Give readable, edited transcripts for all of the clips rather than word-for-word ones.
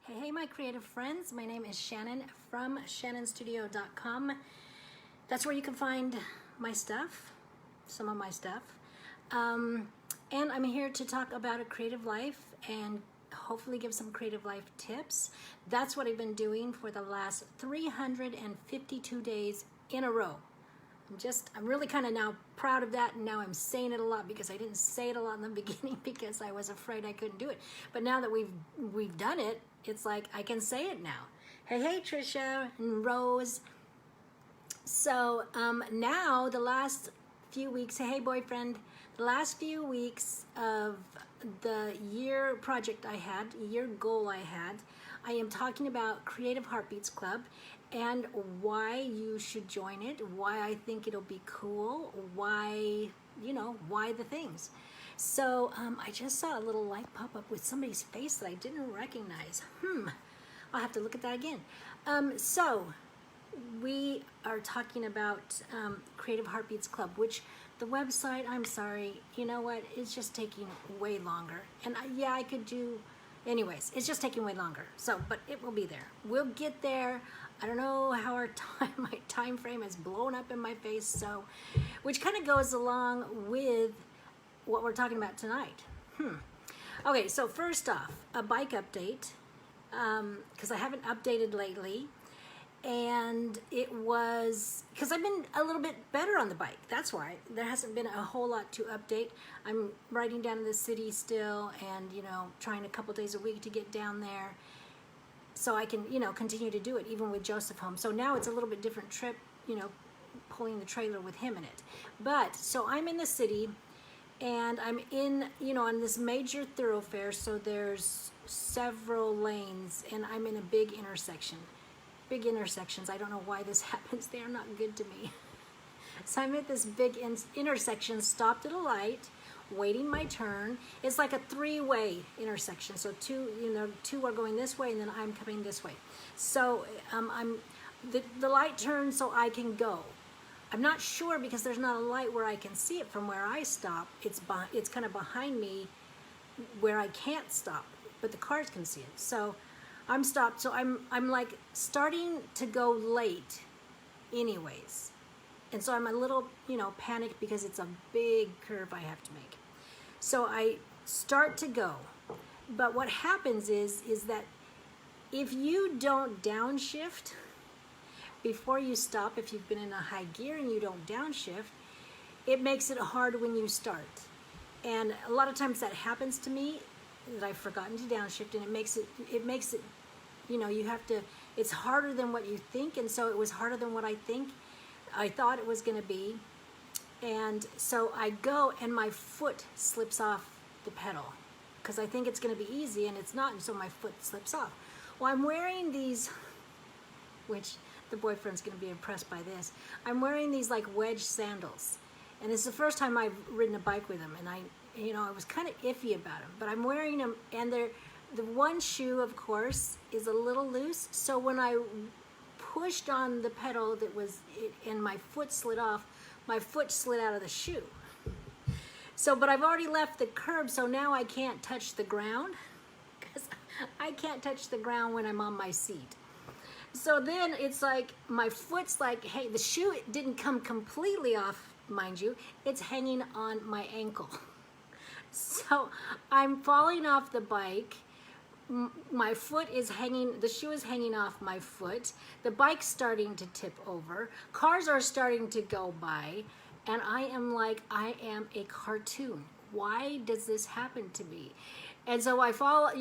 Hey, my creative friends. My name is Shannon from shannonstudio.com. That's where you can find my stuff, some of my stuff. And I'm here to talk about a creative life and hopefully give some creative life tips. That's what I've been doing for the last 352 days in a row. I'm really kind of now proud of that, and now I'm saying it a lot because I didn't say it a lot in the beginning because I was afraid I couldn't do it. But now that we've done it, it's like I can say it now. Hey, Trisha and Rose. So now the last few weeks, hey, boyfriend, the last few weeks of the year project I had, year goal I had, I am talking about Creative Heartbeats Club and why you should join it, why I think it'll be cool, why the things. So I just saw a little light pop up with somebody's face that I didn't recognize. I'll have to look at that again. So we are talking about Creative Heartbeats Club, which the website, I'm sorry, you know what, it's just taking way longer. And I could do, anyways, it's just taking way longer. So, but it will be there. We'll get there. I don't know how my time frame is blown up in my face, so, which kind of goes along with what we're talking about tonight. Okay, so first off, a bike update, because I haven't updated lately, and it was, because I've been a little bit better on the bike, that's why. There hasn't been a whole lot to update. I'm riding down to the city still, and, trying a couple days a week to get down there, so I can, continue to do it, even with Joseph home. So now it's a little bit different trip, pulling the trailer with him in it. But, so I'm in the city, and I'm in, on this major thoroughfare, so there's several lanes, and I'm in a big intersection. Big intersections, I don't know why this happens, they are not good to me. So I'm at this big intersection, stopped at a light, waiting my turn. It's like a three-way intersection, so two are going this way, and then I'm coming this way. So the light turns so I can go. I'm not sure because there's not a light where I can see it from where I stop. It's kind of behind me where I can't stop, but the cars can see it. So I'm stopped. So I'm like starting to go late anyways. And so I'm a little, panicked because it's a big curve I have to make. So I start to go. But what happens is that if you don't downshift before you stop, if you've been in a high gear and you don't downshift, it makes it hard when you start. And a lot of times that happens to me, that I've forgotten to downshift, and it makes it, you have to, it's harder than what you think, and so it was harder than what I thought it was going to be. And so I go, and my foot slips off the pedal, because I think it's going to be easy, and it's not, and so my foot slips off. Well, I'm wearing these, which the boyfriend's going to be impressed by this. I'm wearing these like wedge sandals, and it's the first time I've ridden a bike with them, and I was kind of iffy about them, but I'm wearing them, and the one shoe, of course, is a little loose, so when I pushed on the pedal and my foot slid off, my foot slid out of the shoe. So, but I've already left the curb, so now I can't touch the ground, because I can't touch the ground when I'm on my seat. So then it's like, my foot's like, hey, the shoe didn't come completely off, mind you, it's hanging on my ankle. So I'm falling off the bike, my foot is hanging, the shoe is hanging off my foot, the bike's starting to tip over, cars are starting to go by, and I am like, I am a cartoon. Why does this happen to me? And so I fall,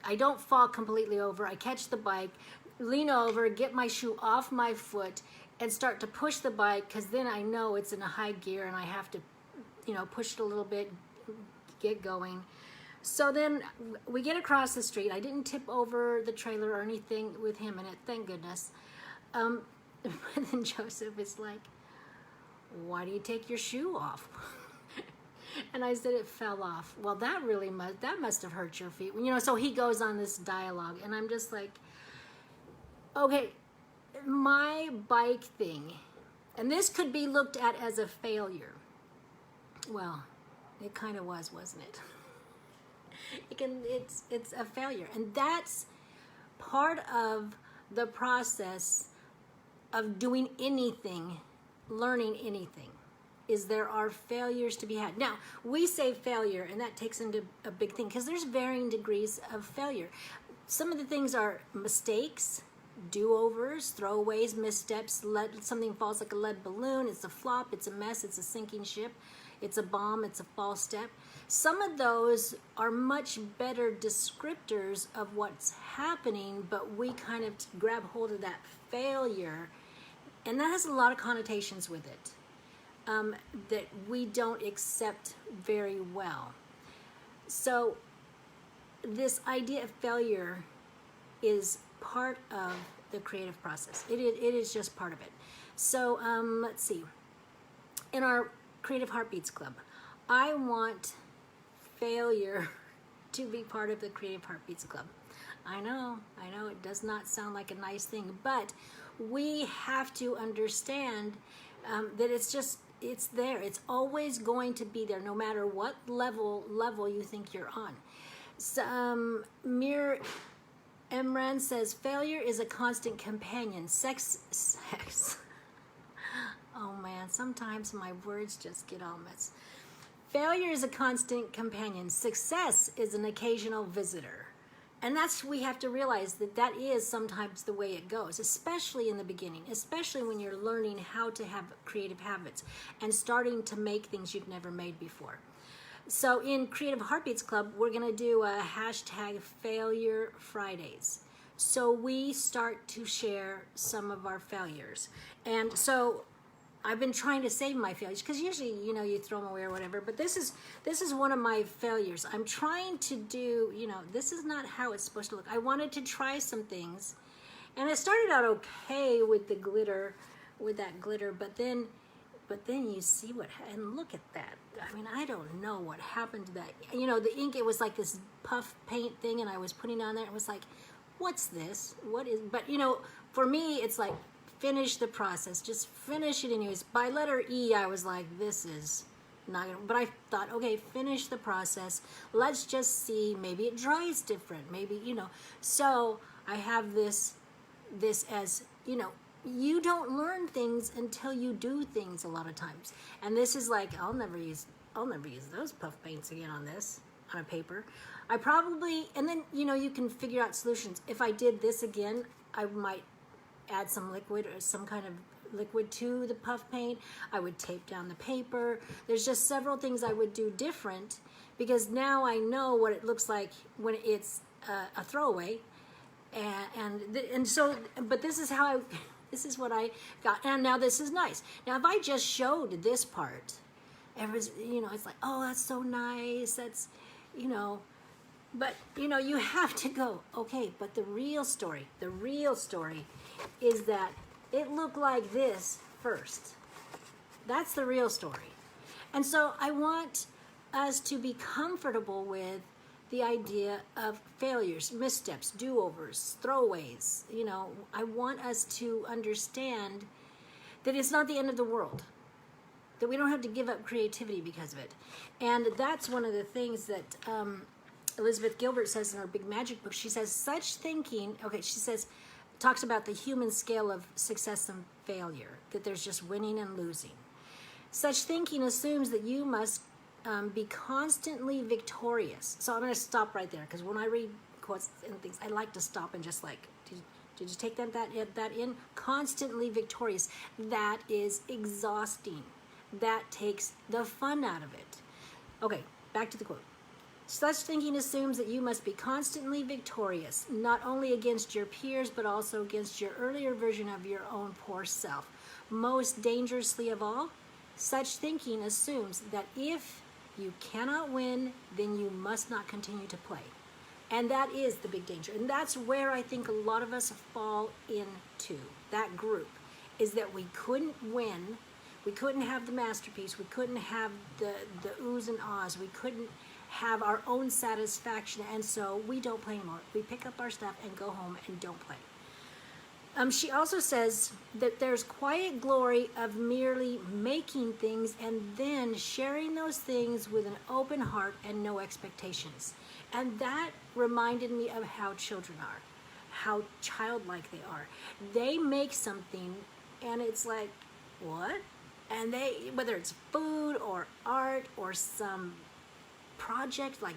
I don't fall completely over, I catch the bike, lean over, get my shoe off my foot, and start to push the bike, because then I know it's in a high gear and I have to, push it a little bit, get going. So then we get across the street. I didn't tip over the trailer or anything with him in it, thank goodness. But then Joseph is like, why do you take your shoe off? And I said, it fell off. Well, that must have hurt your feet. So he goes on this dialogue, and I'm just like, okay, my bike thing, and this could be looked at as a failure. Well, it kind of was, wasn't it? It's a failure, and that's part of the process of doing anything, learning anything, is there are failures to be had. Now, we say failure, and that takes into a big thing, because there's varying degrees of failure. Some of the things are mistakes, do-overs, throwaways, missteps, something falls like a lead balloon, it's a flop, it's a mess, it's a sinking ship, it's a bomb, it's a false step. Some of those are much better descriptors of what's happening, but we kind of grab hold of that failure, and that has a lot of connotations with it that we don't accept very well. So this idea of failure is part of the creative process. It is just part of it. So let's see. In our Creative Heartbeats Club, I want failure to be part of the Creative Heartbeats Club. I know it does not sound like a nice thing, but we have to understand that it's there. It's always going to be there, no matter what level you think you're on. So, Mir Emran says, failure is a constant companion. Sex. Oh man, sometimes my words just get all messed. Failure is a constant companion. Success is an occasional visitor. And we have to realize that is sometimes the way it goes, especially in the beginning, especially when you're learning how to have creative habits and starting to make things you've never made before. So in Creative Heartbeats Club, we're going to do a hashtag Failure Fridays. So we start to share some of our failures. And so I've been trying to save my failures, because usually, you throw them away or whatever, but this is one of my failures. I'm trying to do, this is not how it's supposed to look. I wanted to try some things, and it started out okay with that glitter, but then you see and look at that. I mean, I don't know what happened to that. The ink, it was like this puff paint thing, and I was putting on there, it was like, what's this? But for me, it's like, finish the process, just finish it anyways. By letter E, I was like, this is not gonna, but I thought, okay, finish the process. Let's just see, maybe it dries different, maybe, So I have this as, you don't learn things until you do things a lot of times. And this is like, I'll never use those puff paints again on a paper. I probably, and then, you can figure out solutions. If I did this again, I might add some liquid or some kind of liquid to the puff paint. I would tape down the paper. There's just several things I would do different, because now I know what it looks like when it's a throwaway. And so, but this is what I got. And now this is nice. Now, if I just showed this part, it's like, oh, that's so nice. That's, but, you have to go, okay, but the real story is that it looked like this first. That's the real story. And so I want us to be comfortable with the idea of failures, missteps, do-overs, throwaways. I want us to understand that it's not the end of the world, that we don't have to give up creativity because of it. And that's one of the things that Elizabeth Gilbert says in her Big Magic book. She says, such thinking, talks about the human scale of success and failure, that there's just winning and losing. Such thinking assumes that you must be constantly victorious. So I'm going to stop right there, because when I read quotes and things, I like to stop and just like, did you take that in? Constantly victorious. That is exhausting. That takes the fun out of it. Okay, back to the quote. Such thinking assumes that you must be constantly victorious, not only against your peers, but also against your earlier version of your own poor self. Most dangerously of all, such thinking assumes that if you cannot win, then you must not continue to play. And that is the big danger. And that's where I think a lot of us fall into, that group, is that we couldn't win, we couldn't have the masterpiece, we couldn't have the oohs and ahs, we couldn't have our own satisfaction, and so we don't play anymore. We pick up our stuff and go home and don't play. She also says that there's quiet glory of merely making things and then sharing those things with an open heart and no expectations. And that reminded me of how children are. how childlike they are. They make something and it's like, what? And they, whether it's food or art or some project, like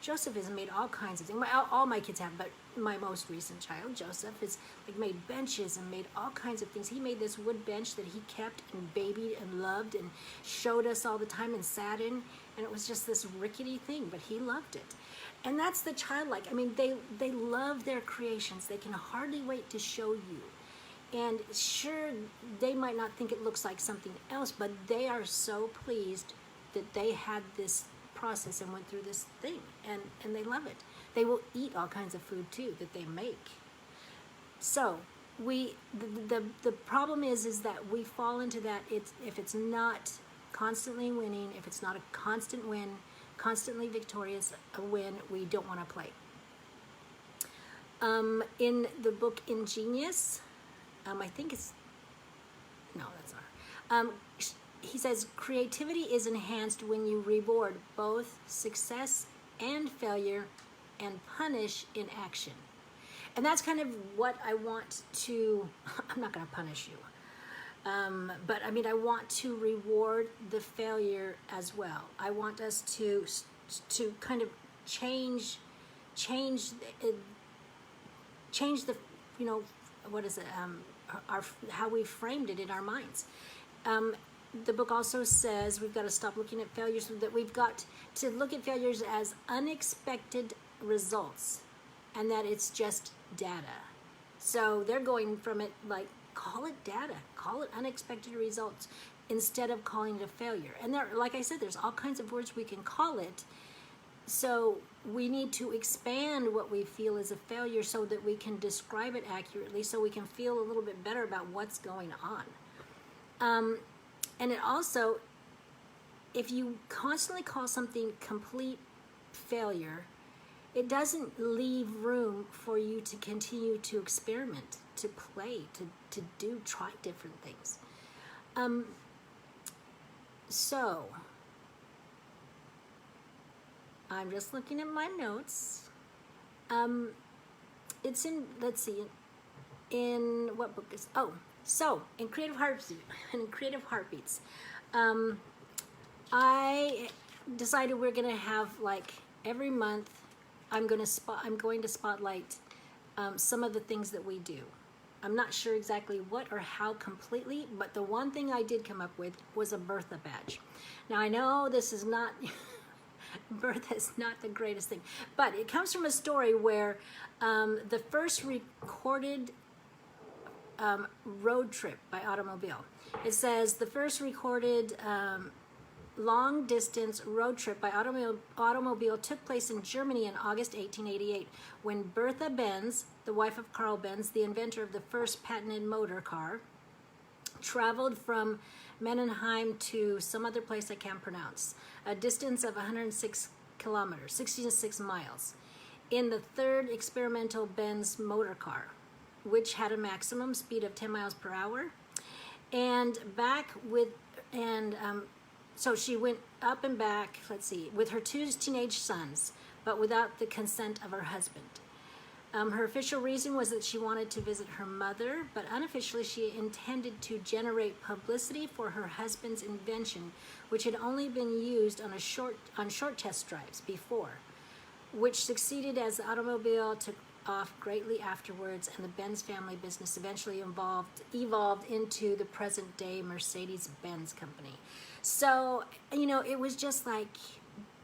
Joseph has made all kinds of things. All my kids have, but my most recent child, Joseph, has like made benches and made all kinds of things. He made this wood bench that he kept and babied and loved and showed us all the time and sat in, and it was just this rickety thing, but he loved it. And that's the childlike. I mean, they love their creations. They can hardly wait to show you. And sure, they might not think it looks like something else, but they are so pleased that they had this process and went through this thing, and they love it. They will eat all kinds of food too that they make. So the problem is that we fall into that. If it's not constantly winning, if it's not a constant win, constantly victorious, a win, we don't want to play. In the book inGenius, I think it's, no, that's not. He says, creativity is enhanced when you reward both success and failure and punish inaction. And that's kind of what I want to, I'm not going to punish you, but I mean, I want to reward the failure as well. I want us to kind of change the, you know, what is it, how we framed it in our minds. The book also says we've got to stop looking at failures, that we've got to look at failures as unexpected results, and that it's just data. So they're going from it like, call it data, call it unexpected results, instead of calling it a failure. And there, like I said, there's all kinds of words we can call it. So we need to expand what we feel is a failure so that we can describe it accurately, so we can feel a little bit better about what's going on. And it also, if you constantly call something complete failure, it doesn't leave room for you to continue to experiment, to play, to try different things. So, I'm just looking at my notes. It's in, let's see, in what book is, so in Creative Heartbeats, I decided we're gonna have, like, every month I'm going to spotlight some of the things that we do. I'm not sure exactly what or how completely, but the one thing I did come up with was a Bertha badge. Now I know this is not Bertha is not the greatest thing, but it comes from a story where the first recorded road trip by automobile. It says the first recorded long-distance road trip by automobile took place in Germany in August 1888, when Bertha Benz, the wife of Carl Benz, the inventor of the first patented motor car, traveled from Mannheim to some other place I can't pronounce, a distance of 106 kilometers, 66 miles, in the third experimental Benz motor car, which had a maximum speed of 10 miles per hour, and back with, so she went up and back, let's see, with her two teenage sons, but without the consent of her husband. Her official reason was that she wanted to visit her mother, but unofficially she intended to generate publicity for her husband's invention, which had only been used on short test drives before, which succeeded as the automobile took off greatly afterwards, and the Benz family business eventually evolved into the present-day Mercedes-Benz company. So, you know, it was just like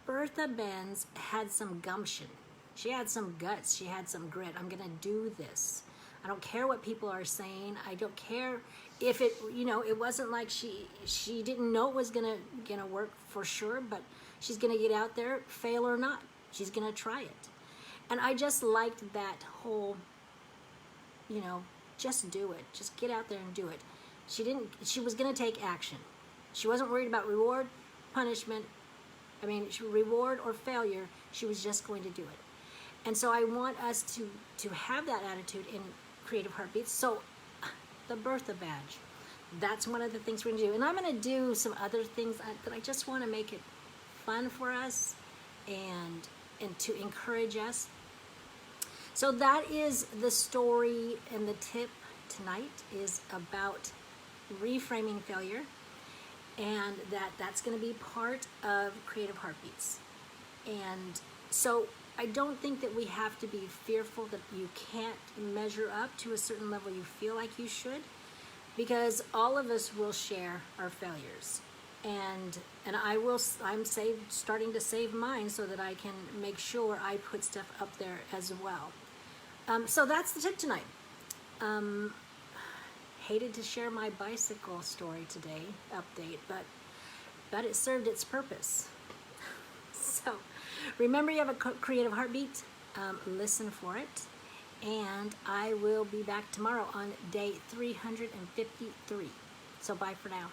Bertha Benz had some gumption. She had some guts. She had some grit. I'm going to do this. I don't care what people are saying. I don't care if it, you know, it wasn't like she didn't know it was going to work for sure, but she's going to get out there, fail or not. She's going to try it. And I just liked that whole, you know, just do it. Just get out there and do it. She was going to take action. She wasn't worried about reward, punishment. I mean, reward or failure. She was just going to do it. And so I want us to have that attitude in Creative Heartbeats. So the Bertha badge, that's one of the things we're going to do. And I'm going to do some other things that I just want to make it fun for us and to encourage us. So that is the story, and the tip tonight is about reframing failure, and that's going to be part of Creative Heartbeats. And so I don't think that we have to be fearful that you can't measure up to a certain level you feel like you should, because all of us will share our failures. And I'm starting to save mine so that I can make sure I put stuff up there as well. So that's the tip tonight. Hated to share my bicycle story today, update, but it served its purpose. So remember, you have a creative heartbeat. Listen for it. And I will be back tomorrow on day 353. So bye for now.